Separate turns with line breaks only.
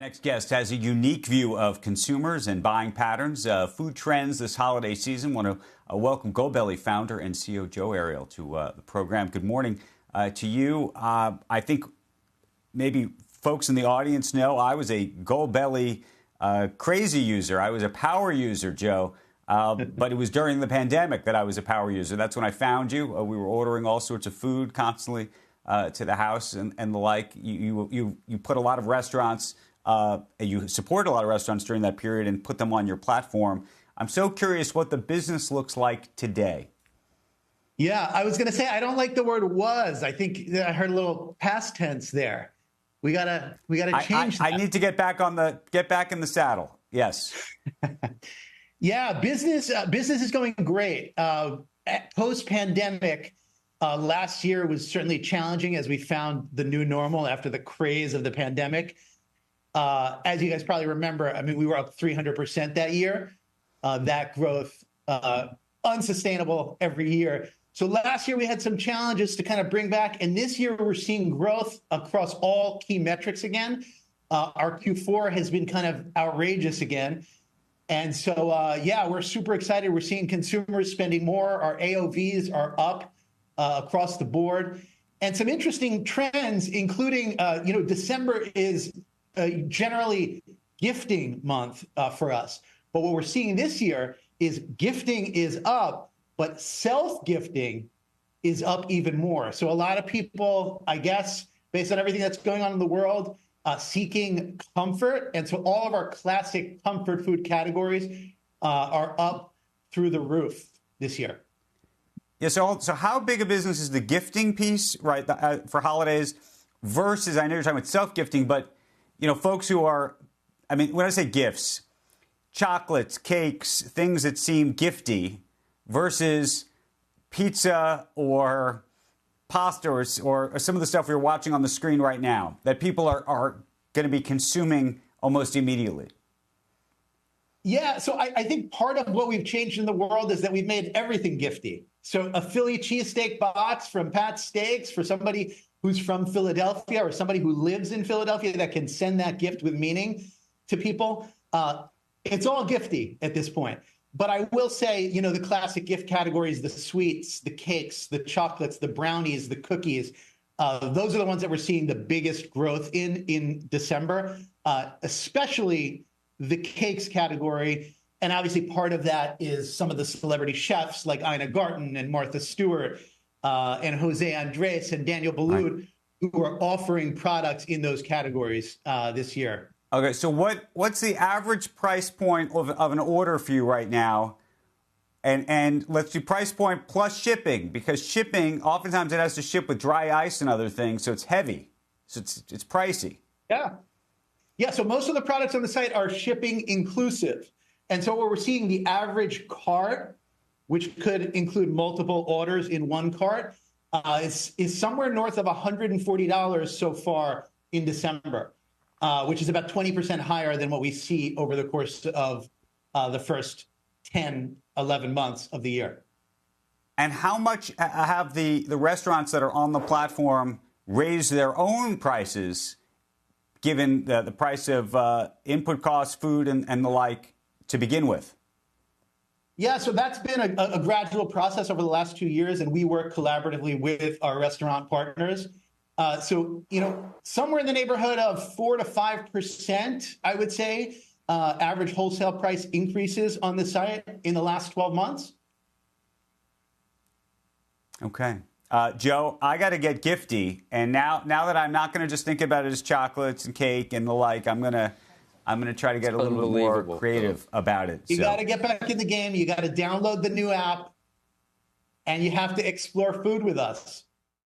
Next guest has a unique view of consumers and buying patterns, food trends this holiday season. Want to welcome Goldbelly founder and CEO Joe Ariel to the program. Good morning to you. I think maybe folks in the audience know I was a Goldbelly crazy user. I was a power user, Joe, but it was during the pandemic that I was a power user. That's when I found you. We were ordering all sorts of food constantly to the house and the like. You put a lot of restaurants. You supported a lot of restaurants during that period and put them on your platform. I'm so curious what the business looks like today.
Yeah, I was going to say, I don't like the word was. I think I heard a little past tense there. We gotta change that.
I need to get back in the saddle. Yes.
Yeah, business is going great. Post pandemic, last year was certainly challenging as we found the new normal after the craze of the pandemic. As you guys probably remember, I mean, we were up 300% that year. That growth, unsustainable every year. So last year we had some challenges to kind of bring back. And this year we're seeing growth across all key metrics again. Our Q4 has been kind of outrageous again. And so, yeah, we're super excited. We're seeing consumers spending more. Our AOVs are up across the board. And some interesting trends, including, December is generally gifting month for us. But what we're seeing this year is gifting is up, but self-gifting is up even more. So a lot of people, I guess, based on everything that's going on in the world, seeking comfort. And so all of our classic comfort food categories are up through the roof this year.
Yeah. So how big a business is the gifting piece, right, for holidays versus, I know you're talking about self-gifting, but folks who are, I mean, when I say gifts, chocolates, cakes, things that seem gifty versus pizza or pasta or some of the stuff we're watching on the screen right now that people are going to be consuming almost immediately.
Yeah, so I think part of what we've changed in the world is that we've made everything gifty. So a Philly cheesesteak box from Pat's Steaks for somebody who's from Philadelphia or somebody who lives in Philadelphia that can send that gift with meaning to people. It's all gifty at this point. But I will say, the classic gift categories, the sweets, the cakes, the chocolates, the brownies, the cookies, those are the ones that we're seeing the biggest growth in December, especially the cakes category. And obviously part of that is some of the celebrity chefs like Ina Garten and Martha Stewart and Jose Andres and Daniel Boulud, right, who are offering products in those categories this year.
Okay, so what's the average price point of an order for you right now? And let's do price point plus shipping, because shipping, oftentimes it has to ship with dry ice and other things, so it's heavy. So it's pricey.
Yeah. Yeah, so most of the products on the site are shipping inclusive. And so what we're seeing, the average cart, which could include multiple orders in one cart, is somewhere north of $140 so far in December, which is about 20% higher than what we see over the course of the first 10, 11 months of the year.
And how much have the restaurants that are on the platform raised their own prices, given the price of input costs, food, and the like, to begin with?
Yeah, so that's been a gradual process over the last 2 years, and we work collaboratively with our restaurant partners. So, somewhere in the neighborhood of 4 to 5%, I would say, average wholesale price increases on the site in the last 12 months.
Okay. Joe, I got to get gifty. And now that I'm not going to just think about it as chocolates and cake and the like, I'm going to try to get a little bit more creative about it.
You got to get back in the game. You got to download the new app, and you have to explore food with us.